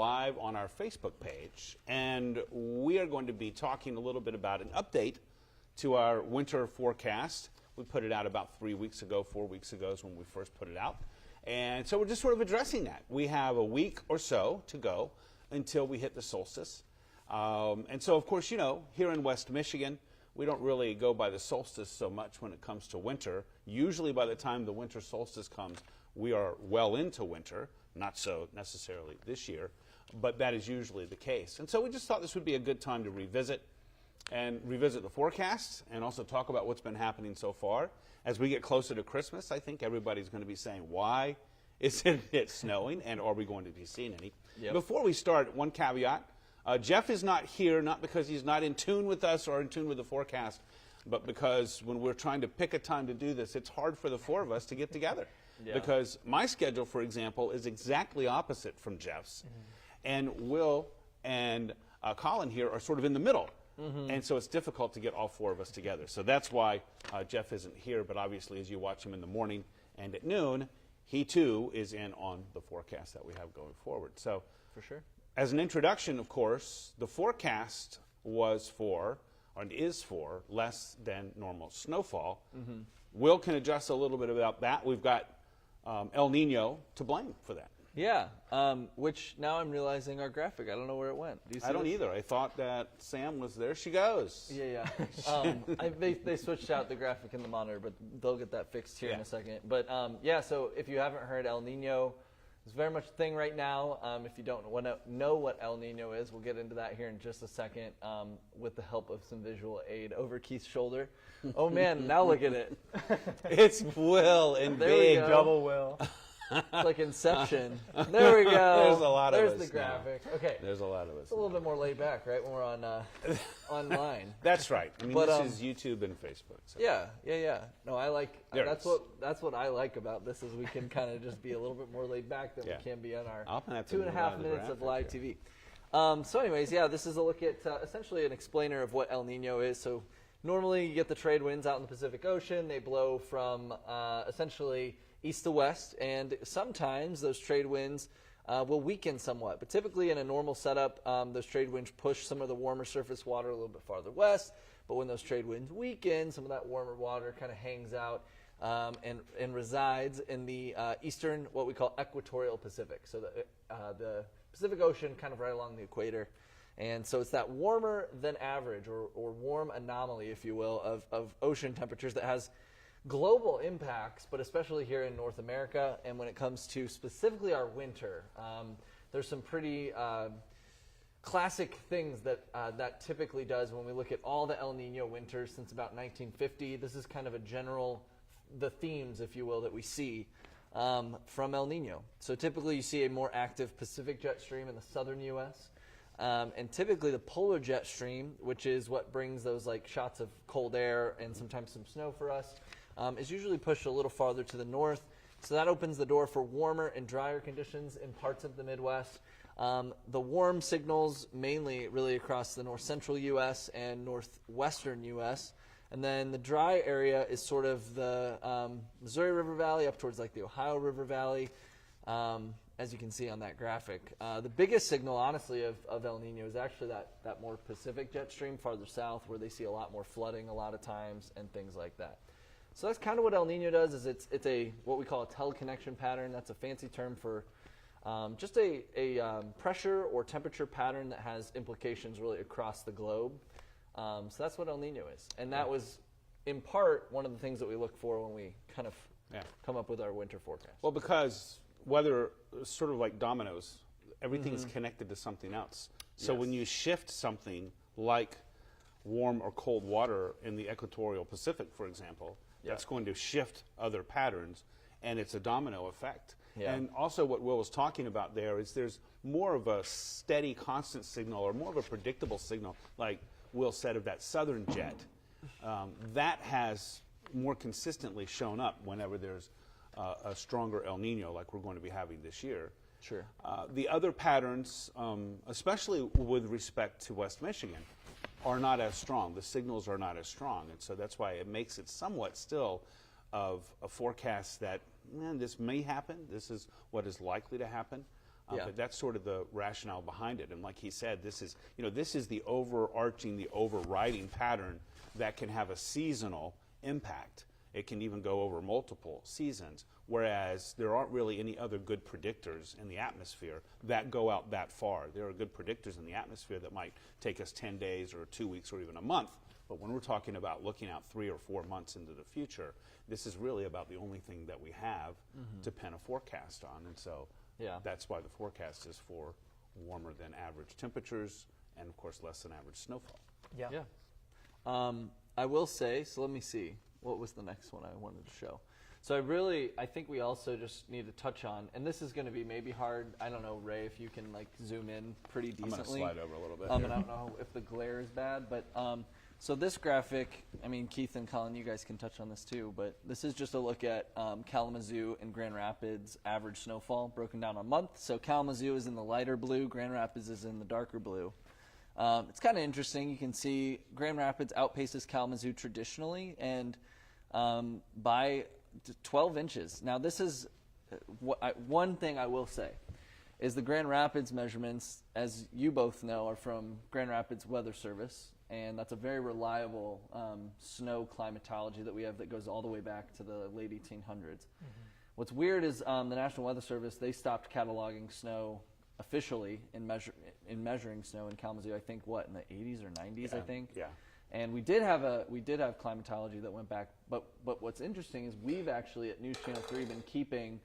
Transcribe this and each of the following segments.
live on our Facebook page, and we are going to be talking a little bit about an update to our winter forecast. We put it out about 3 weeks ago, 4 weeks ago is when we first put it out. And so we're just sort of addressing that. We have a week or so to go until we hit the solstice. And so, of course, you know, here in West Michigan, we don't really go by the solstice so much when it comes to winter. Usually by the time the winter solstice comes, we are well into winter. Not so necessarily this year, but that is usually the case. And so we just thought this would be a good time to revisit the forecast and also talk about what's been happening so far. As we get closer to Christmas, I think everybody's going to be saying, why isn't it snowing, and are we going to be seeing any? Yep. Before we start, one caveat. Jeff is not here, not because he's not in tune with us or in tune with the forecast, but because when we're trying to pick a time to do this, it's hard for the four of us to get together. Yeah. Because my schedule, for example, is exactly opposite from Jeff's. And Will and Colin here are sort of in the middle. And so it's difficult to get all four of us together. So that's why Jeff isn't here, but obviously as you watch him in the morning and at noon, he too is in on the forecast that we have going forward. So for sure. As an introduction, of course, the forecast was for, or is for, less than normal snowfall. Will can adjust a little bit about that. We've got El Nino to blame for that. Yeah, which now I'm realizing our graphic, I don't know where it went. Do you see I don't either. I thought that Sam was there. She goes. Yeah. They switched out the graphic in the monitor, but they'll get that fixed here in a second. But yeah, so if you haven't heard, El Nino is very much a thing right now. If you don't know what El Nino is, we'll get into that here in just a second with the help of some visual aid over Keith's shoulder. Oh man, now look at it. It's Will and big double Will. It's like Inception. There we go. There's a lot of us. There's the graphic. Now. Okay. There's a lot of us. It's a little bit more laid back, right, when we're on online. That's right. I mean, this is YouTube and Facebook. So. Yeah. No, I like. That's what I like about this is we can kind of just be a little bit more laid back than we can be on our 2.5 minutes of live TV. So, anyways, yeah, this is a look at essentially an explainer of what El Nino is. So, normally you get the trade winds out in the Pacific Ocean. They blow from essentially east to west, and sometimes those trade winds will weaken somewhat. But typically in a normal setup, those trade winds push some of the warmer surface water a little bit farther west. But when those trade winds weaken, some of that warmer water kind of hangs out and resides in the eastern, what we call equatorial Pacific. So the Pacific Ocean kind of right along the equator. And so it's that warmer than average or warm anomaly, if you will, of ocean temperatures that has global impacts, but especially here in North America. And when it comes to specifically our winter, there's some pretty classic things that typically does when we look at all the El Nino winters since about 1950. This is kind of a general, the themes, if you will, that we see from El Nino. So typically you see a more active Pacific jet stream in the southern U.S., and typically the polar jet stream, which is what brings those like shots of cold air and sometimes some snow for us, is usually pushed a little farther to the north. So that opens the door for warmer and drier conditions in parts of the Midwest. The warm signals mainly really across the north central U.S. and northwestern U.S. And then the dry area is sort of the Missouri River Valley up towards like the Ohio River Valley, as you can see on that graphic. The biggest signal, honestly, of El Nino is actually that more Pacific jet stream farther south where they see a lot more flooding a lot of times and things like that. So that's kind of what El Nino does. Is it's a what we call a teleconnection pattern. That's a fancy term for just a pressure or temperature pattern that has implications really across the globe. So that's what El Nino is, and that was in part one of the things that we look for when we kind of come up with our winter forecast. Well, because weather is sort of like dominoes, everything's connected to something else. So when you shift something like warm or cold water in the equatorial Pacific, for example, that's going to shift other patterns, and it's a domino effect. And also what Will was talking about there is there's more of a steady, constant signal or more of a predictable signal, like Will said of that southern jet. That has more consistently shown up whenever there's a stronger El Nino like we're going to be having this year. Sure. The other patterns, especially with respect to West Michigan, are not as strong. The signals are not as strong, and so that's why it makes it somewhat still of a forecast that this may happen. This is what is likely to happen. But that's sort of the rationale behind it. And like he said, this is the overarching, the overriding pattern that can have a seasonal impact. It can even go over multiple seasons, whereas there aren't really any other good predictors in the atmosphere that go out that far. There are good predictors in the atmosphere that might take us 10 days or 2 weeks or even a month. But when we're talking about looking out 3 or 4 months into the future, this is really about the only thing that we have to pen a forecast on. And so that's why the forecast is for warmer than average temperatures and, of course, less than average snowfall. I will say, so let me see. What was the next one I wanted to show? So I think we also just need to touch on, and this is going to be maybe hard. I don't know, Ray, if you can like zoom in pretty decently. I'm going to slide over a little bit. And I don't know if the glare is bad, but so this graphic, I mean, Keith and Colin, you guys can touch on this too, but this is just a look at Kalamazoo and Grand Rapids average snowfall broken down a month. So Kalamazoo is in the lighter blue, Grand Rapids is in the darker blue. It's kind of interesting. You can see Grand Rapids outpaces Kalamazoo traditionally, and by 12 inches. Now, this is one thing I will say is the Grand Rapids measurements, as you both know, are from Grand Rapids Weather Service, and that's a very reliable snow climatology that we have that goes all the way back to the late 1800s. What's weird is the National Weather Service, they stopped cataloging snow officially in measuring snow in Kalamazoo, I think, in the 80s or 90s, I think. Yeah. And we did have climatology that went back, but what's interesting is we've actually at News Channel 3 been keeping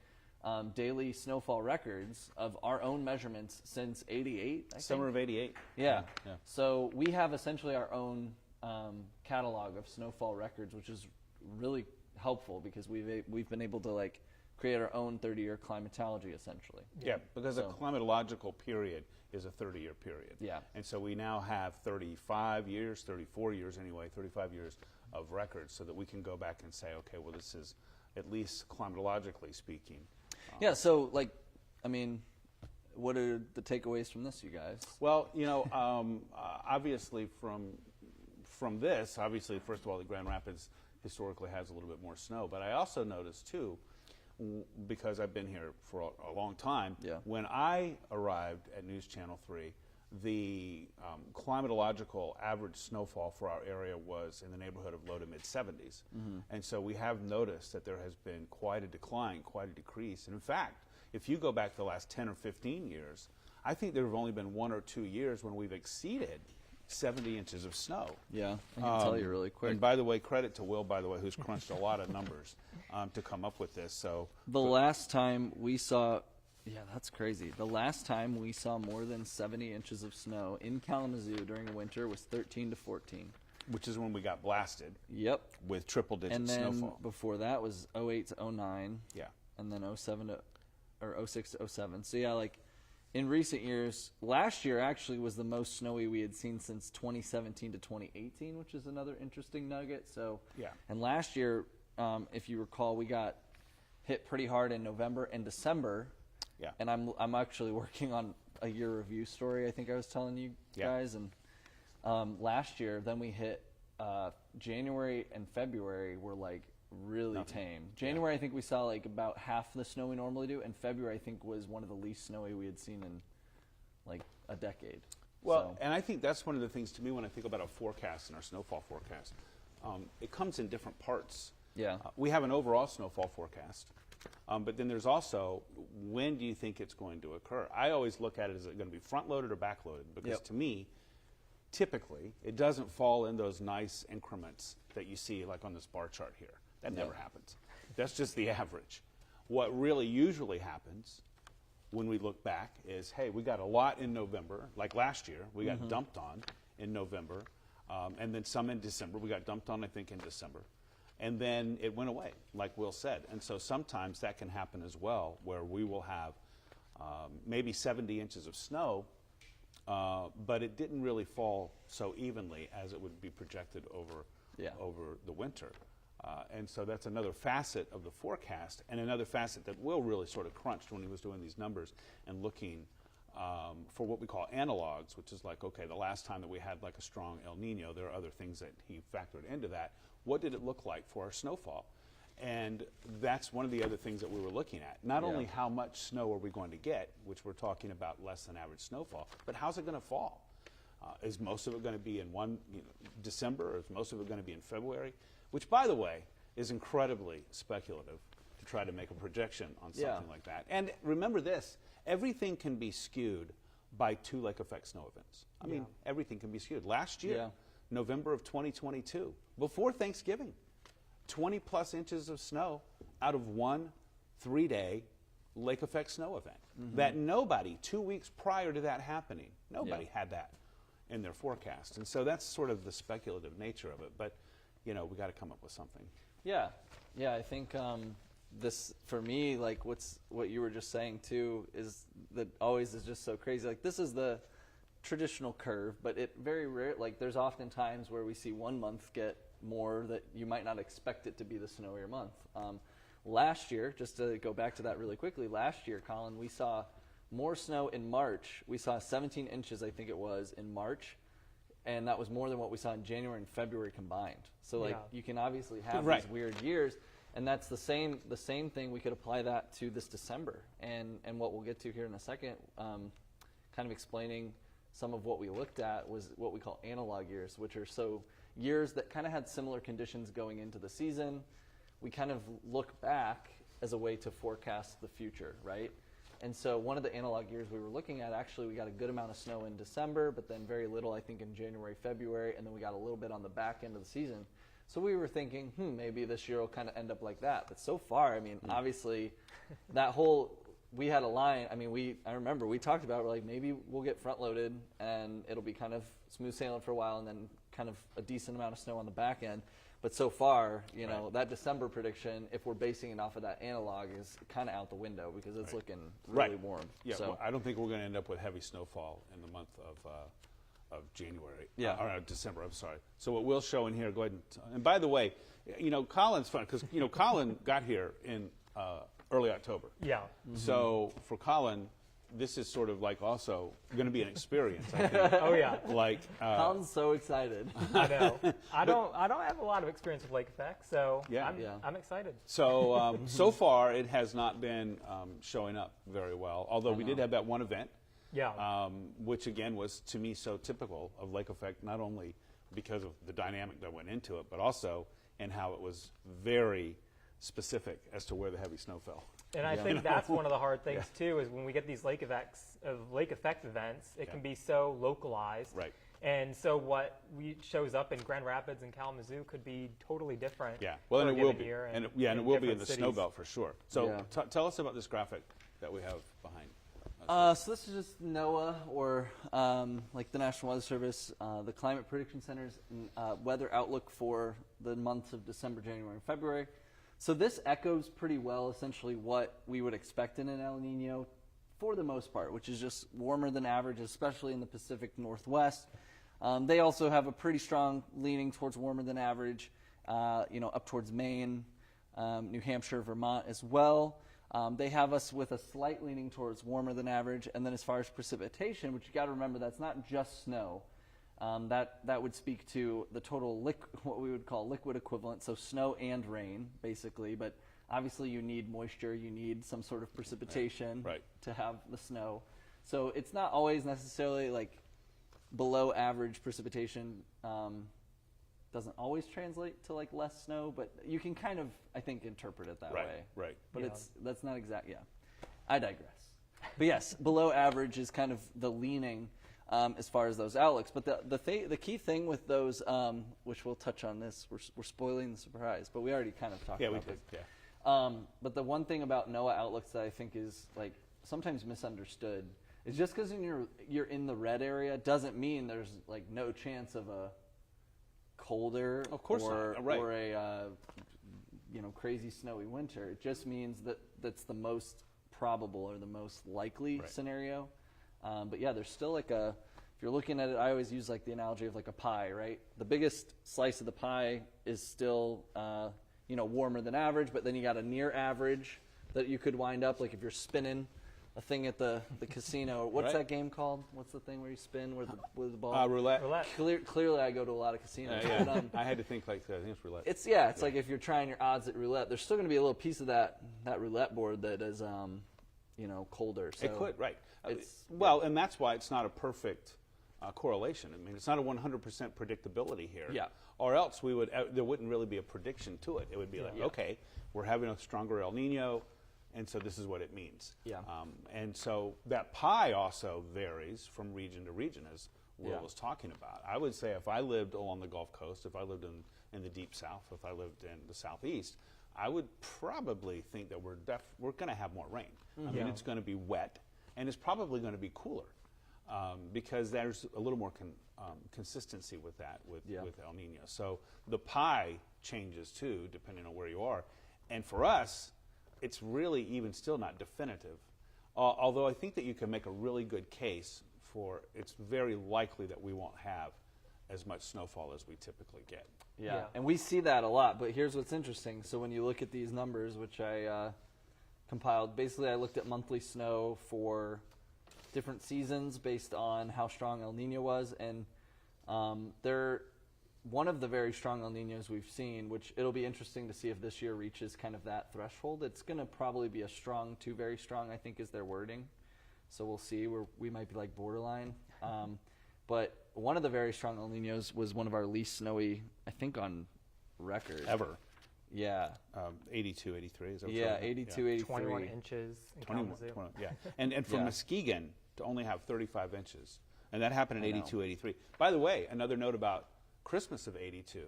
daily snowfall records of our own measurements since '88. Summer of '88. Yeah. So we have essentially our own catalog of snowfall records, which is really helpful because we've been able to like create our own 30-year climatology essentially. Yeah, because a climatological period is a 30-year period. Yeah. And so we now have 35 years, 34 years anyway, 35 years of records so that we can go back and say, okay, well, this is at least climatologically speaking. Yeah, so like, I mean, what are the takeaways from this, you guys? Well, obviously from this, obviously, first of all, the Grand Rapids historically has a little bit more snow, but I also noticed too, because I've been here for a long time, when I arrived at News Channel 3, the climatological average snowfall for our area was in the neighborhood of low to mid-70s. And so we have noticed that there has been quite a decline, quite a decrease. And in fact, if you go back the last 10 or 15 years, I think there have only been 1 or 2 years when we've exceeded 70 inches of snow. Yeah, I can tell you really quick. And by the way, credit to Will, by the way, who's crunched a lot of numbers to come up with this. So the last time we saw, that's crazy. The last time we saw more than 70 inches of snow in Kalamazoo during the winter was 13 to 14. Which is when we got blasted. Yep. With triple-digit snowfall. And then before that was 08 to 09. Yeah. And then 06 to 07. So yeah, like in recent years, last year actually was the most snowy we had seen since 2017 to 2018, which is another interesting nugget. So and last year, if you recall, we got hit pretty hard in November and December. Yeah. And I'm actually working on a year review story. I think I was telling you guys. And last year, then we hit January and February were like really tame. January, I think we saw like about half the snow we normally do, and February, I think, was one of the least snowy we had seen in like a decade. Well, and I think that's one of the things to me when I think about our forecast and our snowfall forecast. It comes in different parts. Yeah. We have an overall snowfall forecast, but then there's also when do you think it's going to occur? I always look at it as it going to be front-loaded or back-loaded because to me, typically, it doesn't fall in those nice increments that you see like on this bar chart here. That never happens. That's just the average. What really usually happens when we look back is, hey, we got a lot in November, like last year. We got dumped on in November, and then some in December. We got dumped on, I think, in December. And then it went away, like Will said. And so sometimes that can happen as well, where we will have maybe 70 inches of snow, but it didn't really fall so evenly as it would be projected over the winter. And so that's another facet of the forecast, and another facet that Will really sort of crunched when he was doing these numbers and looking for what we call analogs, which is like, okay, the last time that we had like a strong El Nino, there are other things that he factored into that. What did it look like for our snowfall? And that's one of the other things that we were looking at. Not only how much snow are we going to get, which we're talking about less than average snowfall, but how's it going to fall? Is most of it going to be in December, or is most of it going to be in February? Which, by the way, is incredibly speculative to try to make a projection on something like that. And remember this, everything can be skewed by 2 lake effect snow events. I mean, everything can be skewed. Last year, November of 2022, before Thanksgiving, 20 plus inches of snow out of one 3-day lake effect snow event. That nobody, 2 weeks prior to that happening, nobody had that in their forecast. And so that's sort of the speculative nature of it. But, we got to come up with something. Yeah. Yeah, I think this, for me, like what you were just saying too, is that always is just so crazy. Like, this is the traditional curve, but it very rare, like there's often times where we see one month get more that you might not expect it to be the snowier month. Last year, just to go back to that really quickly, last year, Colin, we saw more snow in March. We saw 17 inches, I think it was, in March, and that was more than what we saw in January and February combined. So you can obviously have these weird years, and that's the same thing. We could apply that to this December, and what we'll get to here in a second, kind of explaining some of what we looked at was what we call analog years, which are years that kind of had similar conditions going into the season. We kind of look back as a way to forecast the future, right? And so one of the analog years we were looking at, actually we got a good amount of snow in December, but then very little, I think, in January, February, and then we got a little bit on the back end of the season. So we were thinking, maybe this year will kind of end up like that. But so far, I mean, obviously, we had a line. I mean, I remember we talked about, we're like, maybe we'll get front loaded and it'll be kind of smooth sailing for a while, and then kind of a decent amount of snow on the back end. But so far, that December prediction, if we're basing it off of that analog, is kind of out the window because it's looking really warm. Yeah, so I don't think we're going to end up with heavy snowfall in the month of January. Or December, I'm sorry. So what we'll show in here, go ahead and by the way, Colin's fun because, Colin got here in early October. Yeah. So for Colin, this is sort of like also going to be an experience, I think. Oh yeah. Like Colin's so excited. I know. I don't have a lot of experience with lake effects, so I'm excited. So so far it has not been showing up very well. Although we did have that one event. Yeah. Which again was to me so typical of lake effect, not only because of the dynamic that went into it, but also in how it was very specific as to where the heavy snow fell. And I think that's one of the hard things too, is when we get these lake effect events, it can be so localized. Right. And so what shows up in Grand Rapids and Kalamazoo could be totally different. Yeah. Well, and it will be. And it will be in the snow belt for sure. So tell us about this graphic that we have behind. So this is just NOAA, or like the National Weather Service, the Climate Prediction Center's weather outlook for the months of December, January, and February. So this echoes pretty well essentially what we would expect in an El Nino for the most part, which is just warmer than average, especially in the Pacific Northwest. They also have a pretty strong leaning towards warmer than average, up towards Maine, New Hampshire, Vermont as well. They have us with a slight leaning towards warmer than average. And then as far as precipitation, which you got to remember, that's not just snow. That would speak to the total what we would call liquid equivalent, so snow and rain, basically. But obviously, you need moisture, you need some sort of precipitation to have the snow. So it's not always necessarily like below average precipitation. Doesn't always translate to like less snow, but you can kind of, I think, interpret it that way. Right. But that's not exact. Yeah, I digress. But yes, below average is kind of the leaning. As far as those outlooks, but the key thing with those, which we'll touch on this, we're spoiling the surprise, but we already kind of talked about this. Yeah. But the one thing about NOAA outlooks that I think is like sometimes misunderstood is just because you're in the red area doesn't mean there's like no chance of a colder or a crazy snowy winter. It just means that that's the most probable or the most likely scenario. But yeah, there's still like if you're looking at it, I always use like the analogy of like a pie, right? The biggest slice of the pie is still, warmer than average, but then you got a near average that you could wind up, like if you're spinning a thing at the casino. What's that game called? What's the thing where you spin with the ball? Roulette. Clearly, I go to a lot of casinos. Yeah. I had to think I think it's roulette. It's like if you're trying your odds at roulette, there's still going to be a little piece of that roulette board that is colder. So it could, right. And that's why it's not a perfect correlation. I mean, it's not a 100% predictability here. Yeah. Or else there wouldn't really be a prediction to it. It would be like, okay, we're having a stronger El Nino, and so this is what it means. Yeah. And so that pie also varies from region to region, as Will was talking about. I would say if I lived along the Gulf Coast, if I lived in the Deep South, if I lived in the Southeast, I would probably think that we're going to have more rain. I mean, it's going to be wet, and it's probably going to be cooler because there's a little more consistency with that with El Nino. So the pie changes too, depending on where you are. And for us, it's really even still not definitive. Although I think that you can make a really good case for it's very likely that we won't have as much snowfall as we typically get. Yeah, and we see that a lot. But here's what's interesting. So when you look at these numbers, which I compiled, basically I looked at monthly snow for different seasons based on how strong El Nino was. And one of the very strong El Ninos we've seen, which it'll be interesting to see if this year reaches kind of that threshold. It's going to probably be a strong to very strong, I think, is their wording. So we'll see. We might be like borderline. But one of the very strong El Ninos was one of our least snowy, I think, on record. Ever. Yeah. 82, 83. Is that 82, 83. 21 inches in Kalamazoo. Yeah. And from Muskegon to only have 35 inches. And that happened in 82, 83. By the way, another note about Christmas of 82,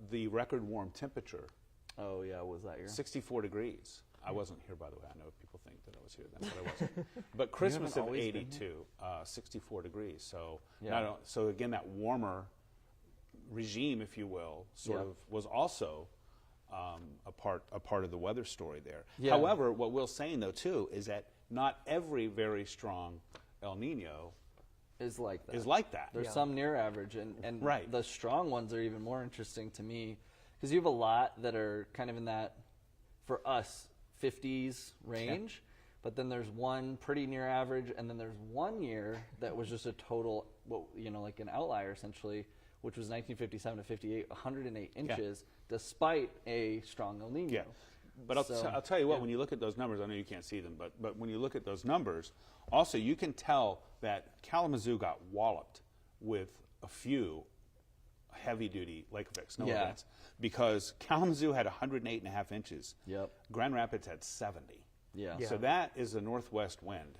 the record warm temperature. Oh, yeah, what was that year? 64 degrees. I wasn't here, by the way. I know people think that I was here then, but I wasn't. But Christmas of 82, 64 degrees. So, so again, that warmer regime, if you will, sort of was also a part of the weather story there. Yeah. However, what Will's saying, though, too, is that not every very strong El Nino is like that. There's some near average, and the strong ones are even more interesting to me because you have a lot that are kind of in that, for us, 50s range, but then there's one pretty near average, and then there's 1 year that was just a total, like an outlier essentially, which was 1957 to 58, 108 inches, despite a strong El Nino. Yeah. But I'll tell you what, when you look at those numbers, I know you can't see them, but when you look at those numbers, also you can tell that Kalamazoo got walloped with a few heavy-duty lake effect snow events because Kalamazoo had 108.5 inches. Yep. Grand Rapids had 70. Yeah. So that is a northwest wind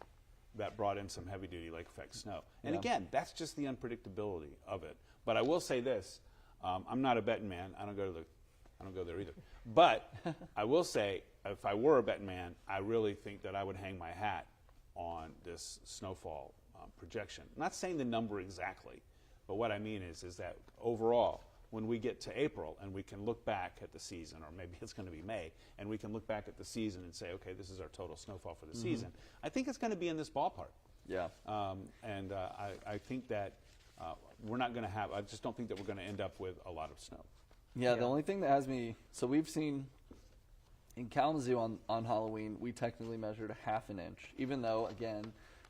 that brought in some heavy-duty lake effect snow. And again, that's just the unpredictability of it. But I will say this: I'm not a betting man. I don't go there either. But I will say, if I were a betting man, I really think that I would hang my hat on this snowfall projection. I'm not saying the number exactly, but what I mean is that overall, when we get to April and we can look back at the season, or maybe it's going to be May, and we can look back at the season and say, okay, this is our total snowfall for the season, I think it's going to be in this ballpark. Yeah. I think that we're not going to have, I just don't think that we're going to end up with a lot of snow. Yeah, the only thing that has me, so we've seen in Kalamazoo on Halloween, we technically measured a half an inch, even though, again,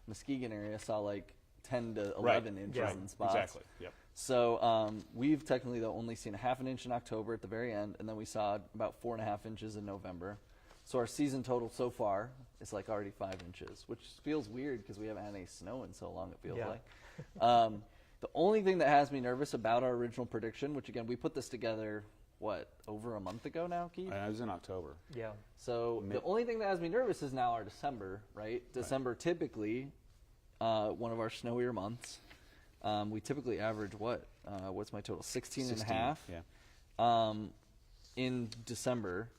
Muskegon area saw like 10 to 11 inches in spots. Exactly, yep. So we've technically, though, only seen a half an inch in October at the very end, and then we saw about 4.5 inches in November. So our season total so far is like already 5 inches, which feels weird because we haven't had any snow in so long, it feels like. The only thing that has me nervous about our original prediction, which again, we put this together, over a month ago now, Keith? It was in October. Yeah. So the only thing that has me nervous is now our December, right? December typically, one of our snowier months. We typically average what's my total? 16 and a half in December.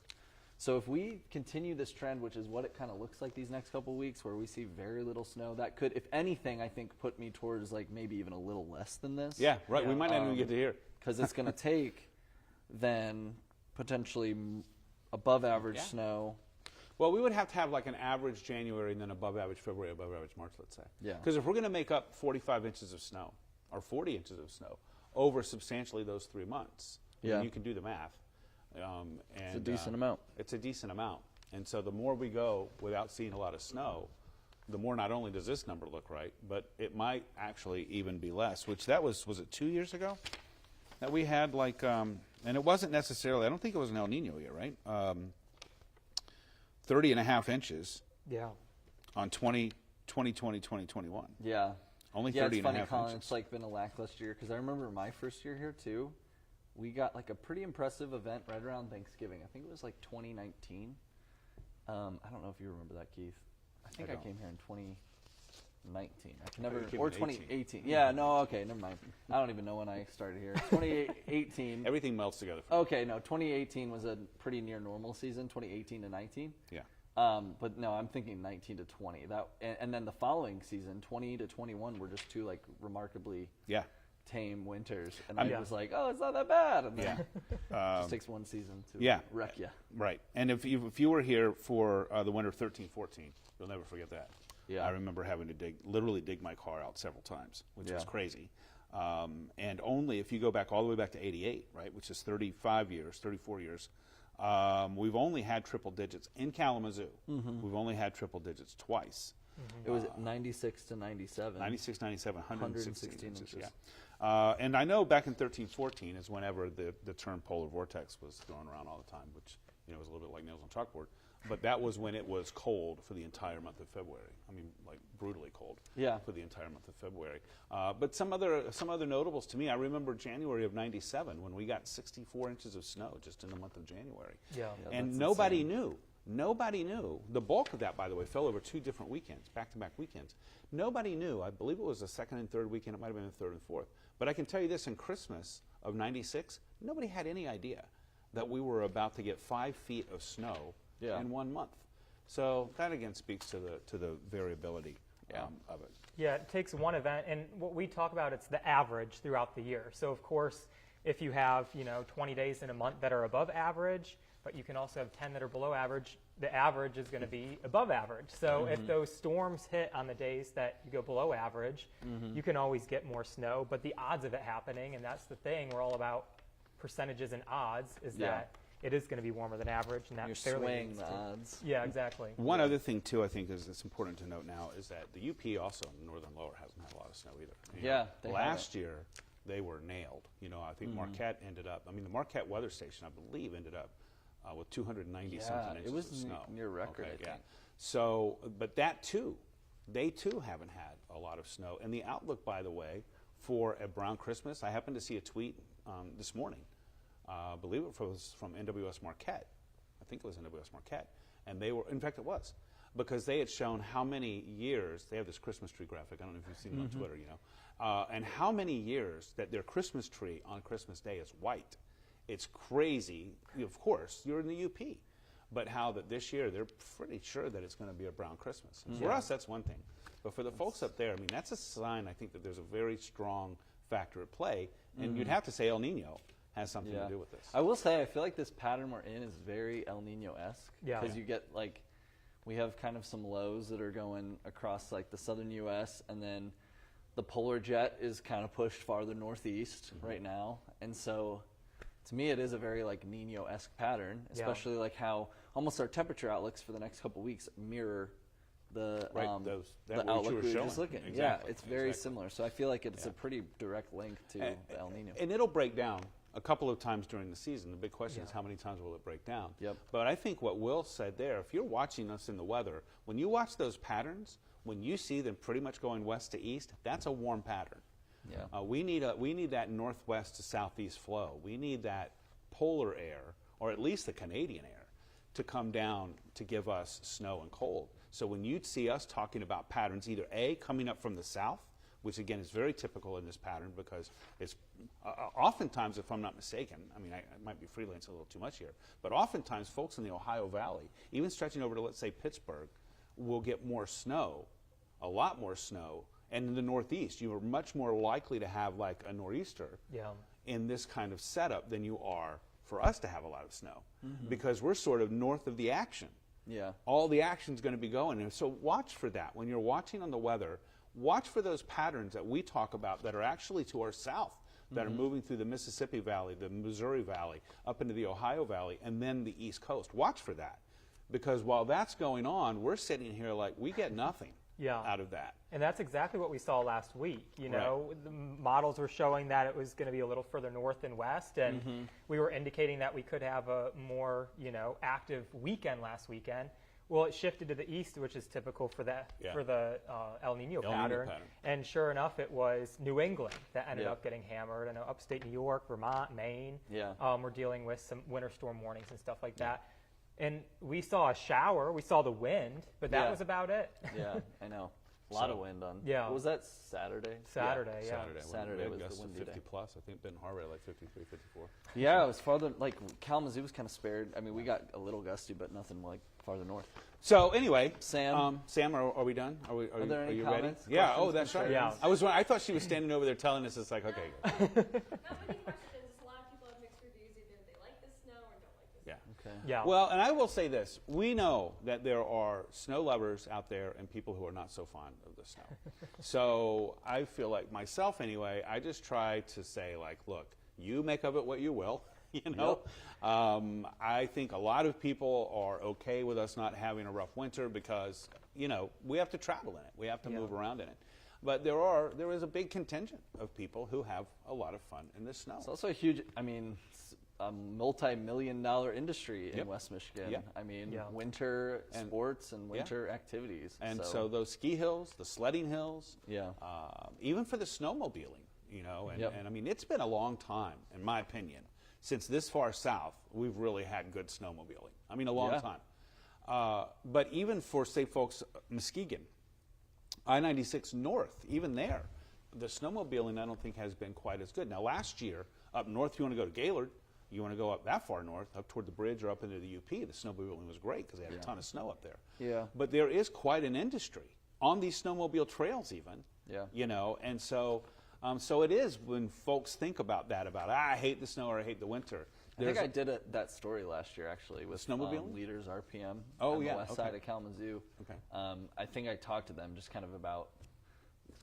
So if we continue this trend, which is what it kind of looks like these next couple of weeks, where we see very little snow, that could, if anything, I think put me towards like maybe even a little less than this. Yeah, right. We might not even get to hear. Because it's going to take then potentially above average snow. Well, we would have to have like an average January and then above average February, above average March, let's say. Yeah. Because if we're going to make up 45 inches of snow or 40 inches of snow over substantially those 3 months, you can do the math. It's a decent amount. It's a decent amount. And so the more we go without seeing a lot of snow, the more not only does this number look right, but it might actually even be less, which that was it 2 years ago? That we had like, and it wasn't necessarily, I don't think it was an El Nino year, right? 30.5 inches. Yeah. On 2021. Yeah. Only 30 it's and a funny, half Colin, inches. it's like been a lackluster year, because I remember my first year here too. We got like a pretty impressive event right around Thanksgiving. I think it was like 2019. I don't know if you remember that, Keith. I think I came here in 2019. I can never, or 2018. Yeah, no, okay, never mind. I don't even know when I started here. 2018. Everything melts together. Okay, no, 2018 was a pretty near normal season. 2018 to 19. Yeah. But no, I'm thinking 19 to 20. That and then the following season, 20 to 21, were just two like remarkably tame winters. And I was like, oh, it's not that bad. And then it just takes one season to wreck you. Right. And if you were here for the winter of 13-14, you'll never forget that. Yeah. I remember having to literally dig my car out several times, which was crazy. And only if you go back all the way back to 88, right, which is 34 years, we've only had triple digits in Kalamazoo. We've only had triple digits twice. It was 96 to 97. 96, 97, 116 inches. Yeah. And I know back in 13-14 is whenever the term polar vortex was thrown around all the time, which was a little bit like nails on chalkboard. But that was when it was cold for the entire month of February. I mean, like brutally cold for the entire month of February. But some other notables to me, I remember January of 97 when we got 64 inches of snow just in the month of January. Yeah. And nobody knew. Nobody knew. The bulk of that, by the way, fell over 2 different weekends, back-to-back weekends. Nobody knew. I believe it was the second and third weekend. It might have been the third and fourth. But I can tell you this, in Christmas of 96, nobody had any idea that we were about to get 5 feet of snow in 1 month. So that again speaks to the variability of it. Yeah, it takes one event, and what we talk about, it's the average throughout the year. So of course, if you have 20 days in a month that are above average, but you can also have 10 that are below average, the average is going to be above average. So if those storms hit on the days that you go below average, you can always get more snow. But the odds of it happening, and that's the thing, we're all about percentages and odds, is that it is going to be warmer than average, and that's You're fairly swaying the odds. Yeah, exactly. One other thing too, I think it's important to note now is that the UP also in the northern lower hasn't had a lot of snow either. Last year they were nailed. I think Marquette ended up. I mean, the Marquette weather station, I believe, ended up with 290 something inches of snow. It was near record. Okay, So, but that too, they too haven't had a lot of snow. And the outlook, by the way, for a brown Christmas, I happened to see a tweet this morning. I believe it was from NWS Marquette. I think it was NWS Marquette. And they were, in fact it was, because they had shown how many years, they have this Christmas tree graphic, I don't know if you've seen it on Twitter, and how many years that their Christmas tree on Christmas Day is white. It's crazy. Of course, you're in the UP. But how that this year, they're pretty sure that it's going to be a brown Christmas. And for us, that's one thing. But for the folks up there, I mean, that's a sign, I think, that there's a very strong factor at play. And you'd have to say El Nino has something to do with this. I will say, I feel like this pattern we're in is very El Nino-esque. Because you get, like, we have kind of some lows that are going across, like, the southern U.S., and then the polar jet is kind of pushed farther northeast right now. And so, to me, it is a very, like, Nino-esque pattern, especially, like, how almost our temperature outlooks for the next couple weeks mirror the outlook we were just looking. Exactly. Yeah, it's very similar. So I feel like it's a pretty direct link to the El Nino. And it'll break down a couple of times during the season. The big question is how many times will it break down? But I think what Will said there, if you're watching us in the weather, when you watch those patterns, when you see them pretty much going west to east, that's a warm pattern. We need that northwest to southeast flow. We need that polar air, or at least the Canadian air, to come down to give us snow and cold. So when you see us talking about patterns, either A, coming up from the south, which again is very typical in this pattern because it's oftentimes, if I'm not mistaken, I mean, I might be freelancing a little too much here, but oftentimes folks in the Ohio Valley, even stretching over to, let's say, Pittsburgh, will get more snow, a lot more snow. And in the Northeast, you are much more likely to have like a nor'easter in this kind of setup than you are for us to have a lot of snow because we're sort of north of the action. All the action's going to be going. And so watch for that. When you're watching on the weather, watch for those patterns that we talk about that are actually to our south, that are moving through the Mississippi Valley, the Missouri Valley, up into the Ohio Valley, and then the East Coast. Watch for that. because while that's going on, we're sitting here like we get nothing out of that. And that's exactly what we saw last week. You know, the models were showing that it was going to be a little further north and west, and we were indicating that we could have a more, active weekend last weekend. Well, it shifted to the east, which is typical for the El Nino pattern. And sure enough, it was New England that ended up getting hammered. I know upstate New York, Vermont, Maine, we're dealing with some winter storm warnings and stuff like that. And we saw a shower, we saw the wind, but that was about it. Yeah, I know. A lot of wind on. Yeah. What was that, Saturday? Saturday. Saturday was the windy 50 day. plus. I think Ben Harbor like 53, 54. Yeah, it was farther. Like Kalamazoo was kind of spared. I mean, we got a little gusty, but nothing like farther north. So anyway, Sam, are we done? Are there any you comments, ready? Yeah. Oh, that's right. Yeah. I thought she was standing over there telling us. It's like, okay. Not many questions. A lot of people have mixed reviews. Either they like the snow or don't like the snow. Okay. Yeah. Well, and I will say this. We know that there are snow lovers out there and people who are not so fond of the snow. So I feel like myself anyway, I just try to say like, look, you make of it what you will. I think a lot of people are okay with us not having a rough winter because, we have to travel in it. We have to move around in it. But there is a big contingent of people who have a lot of fun in the snow. It's also a huge, a multi-million-dollar industry in West Michigan. Yep. I mean, winter sports and winter activities. And so those ski hills, the sledding hills, even for the snowmobiling, and I mean, it's been a long time, in my opinion, since this far south, we've really had good snowmobiling. I mean, a long time. But even for, say, folks, Muskegon, I-96 North, even there, the snowmobiling I don't think has been quite as good. Now, last year, up north, you want to go to Gaylord, you want to go up that far north, up toward the bridge or up into the UP, the snowmobiling was great because they had a ton of snow up there. Yeah. But there is quite an industry on these snowmobile trails even, and so it is when folks think about that, I hate the snow or I hate the winter. I think I did that story last year, actually, with snowmobiling? Leaders RPM on the west side of Kalamazoo. Okay. I think I talked to them just kind of about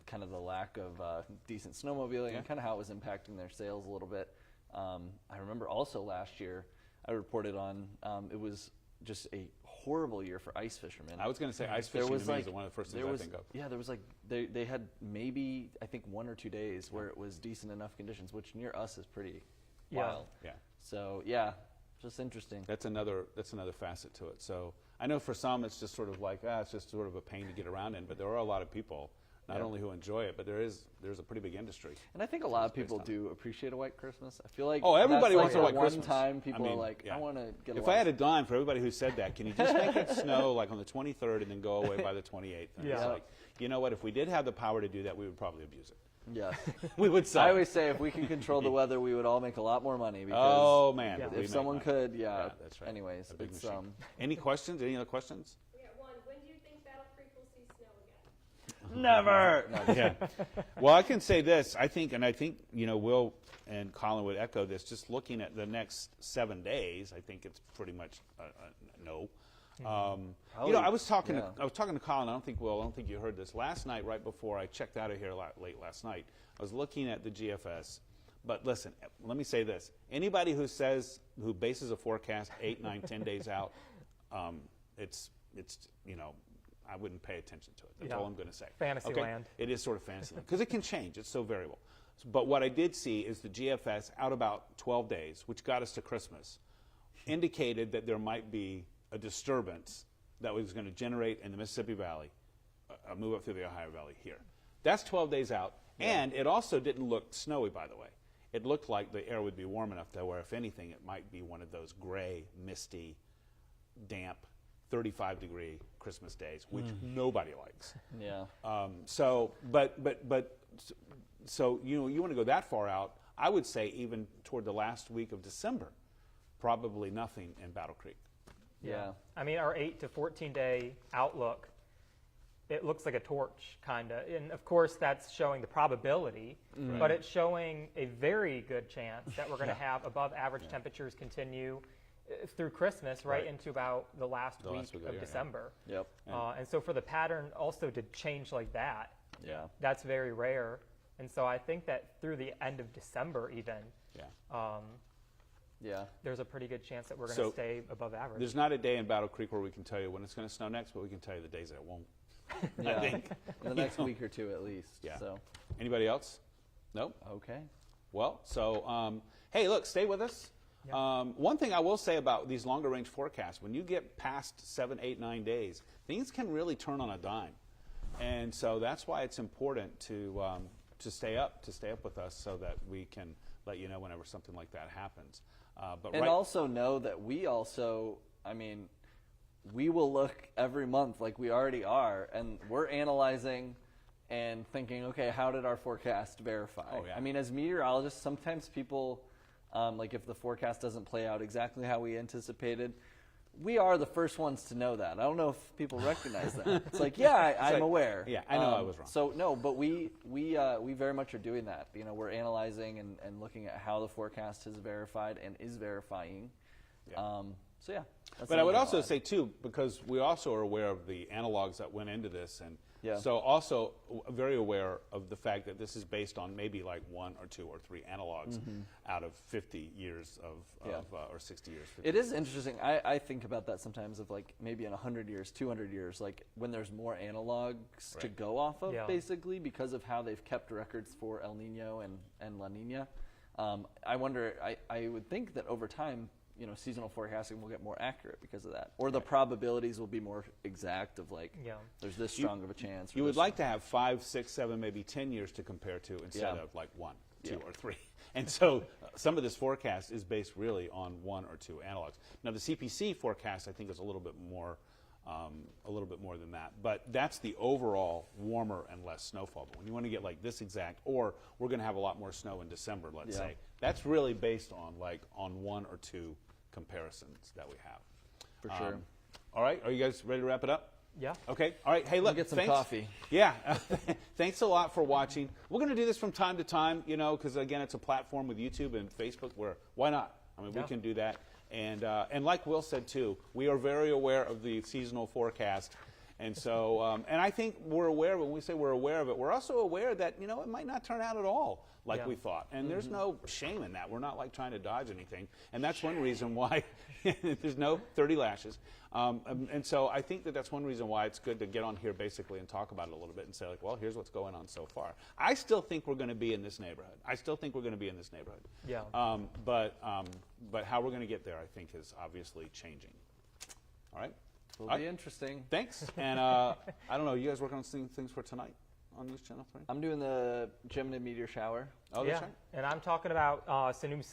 kind of the lack of decent snowmobiling and kind of how it was impacting their sales a little bit. I remember also last year I reported on it was just a horrible year for ice fishermen. I was going to say ice fishing to me is one of the first things I think of. Yeah, there was they had maybe I think 1 or 2 days where it was decent enough conditions, which near us is pretty wild. Yeah. So just interesting. That's another facet to it. So I know for some it's just sort of like it's just sort of a pain to get around in, but there are a lot of people not only who enjoy it, but there's a pretty big industry. And I think a lot of people do appreciate a white Christmas. I feel like everybody that's wants a white Christmas. One time people are like, I want to get. If I had a dime for everybody who said that, can you just make it snow like on the 23rd and then go away by the 28th? And it's like, you know what? If we did have the power to do that, we would probably abuse it. Yeah, we would. I always say if we can control the weather, we would all make a lot more money. Because if someone could, that's right. Anyways, it's any questions? Any other questions? When do you think Battle Creek will see snow again? Never. Well, I can say this. I think Will and Colin would echo this. Just looking at the next 7 days, I think it's pretty much no. I was talking to Colin. I don't think you heard this last night. Right before I checked out of here late last night, I was looking at the GFS. But listen, let me say this: anybody who bases a forecast 8, 9, 10 days out, it's I wouldn't pay attention to it. That's all I'm going to say. Fantasy land. It is sort of fantasy land because it can change. It's so variable. But what I did see is the GFS out about 12 days, which got us to Christmas, indicated that there might be a disturbance that was going to generate in the Mississippi Valley, move up through the Ohio Valley here. That's 12 days out. And it also didn't look snowy, by the way. It looked like the air would be warm enough to where, if anything, it might be one of those gray, misty, damp, 35-degree Christmas days, which nobody likes. Yeah. So you want to go that far out? I would say even toward the last week of December, probably nothing in Battle Creek. Yeah. I mean, our 8 to 14-day outlook, it looks like a torch, kind of. And, of course, that's showing the probability, but it's showing a very good chance that we're going to have above-average temperatures continue through Christmas into about the last week of December. Yep. And so for the pattern also to change like that, that's very rare. And so I think that through the end of December even, there's a pretty good chance that we're going to stay above average. There's not a day in Battle Creek where we can tell you when it's going to snow next, but we can tell you the days that it won't. Yeah, I think. The next week or two at least. Yeah. So. Anybody else? Nope. Okay. Well, so hey, look, stay with us. Yeah. One thing I will say about these longer range forecasts, when you get past 7, 8, 9 days, things can really turn on a dime, and so that's why it's important to stay up with us so that we can let you know whenever something like that happens. And also know that we also, I mean, we will look every month like we already are, and we're analyzing and thinking, okay, how did our forecast verify? Oh, yeah. I mean, as meteorologists, sometimes people, like if the forecast doesn't play out exactly how we anticipated, we are the first ones to know that. I don't know if people recognize that. It's like, yeah, I'm aware. Yeah, I know I was wrong. So no, but we very much are doing that. You know, we're analyzing and looking at how the forecast is verified and is verifying. Yeah. So yeah. But I would also say too, because we also are aware of the analogs that went into this, and so also very aware of the fact that this is based on maybe like 1 or 2 or 3 analogs out of 50 years or 60 years. It is interesting. I think about that sometimes, of like maybe in 100 years, 200 years, like when there's more analogs to go off of, basically, because of how they've kept records for El Nino and La Nina. I wonder, I would think that over time, you know, seasonal forecasting will get more accurate because of that, or the probabilities will be more exact of like, there's this strong of a chance. You would like to have 5, 6, 7, maybe 10 years to compare to instead of like 1, 2, or 3. And so some of this forecast is based really on 1 or 2 analogs. Now the CPC forecast, I think, is a little bit more than that. But that's the overall warmer and less snowfall. But when you want to get like this exact, or we're going to have a lot more snow in December, let's say, that's really based on like on 1 or 2 comparisons that we have. For sure. All right, are you guys ready to wrap it up? Yeah. Okay. All right. Hey, look. Get some coffee. Yeah. Thanks a lot for watching. We're going to do this from time to time, you know, because again, it's a platform with YouTube and Facebook where why not? I mean, we can do that. And like Will said too, we are very aware of the seasonal forecast. And so, and I think we're aware, when we say we're aware of it, we're also aware that, you know, it might not turn out at all like we thought. And there's no shame in that. We're not like trying to dodge anything. And that's one reason why there's no 30 lashes. And so I think that that's one reason why it's good to get on here basically and talk about it a little bit and say like, well, here's what's going on so far. I still think we're going to be in this neighborhood. Yeah. But how we're going to get there, I think, is obviously changing. All right? Will be interesting. Thanks. And I don't know, you guys working on things for tonight on News Channel 3? I'm doing the Gemini meteor shower. Oh, that's right. And I'm talking about some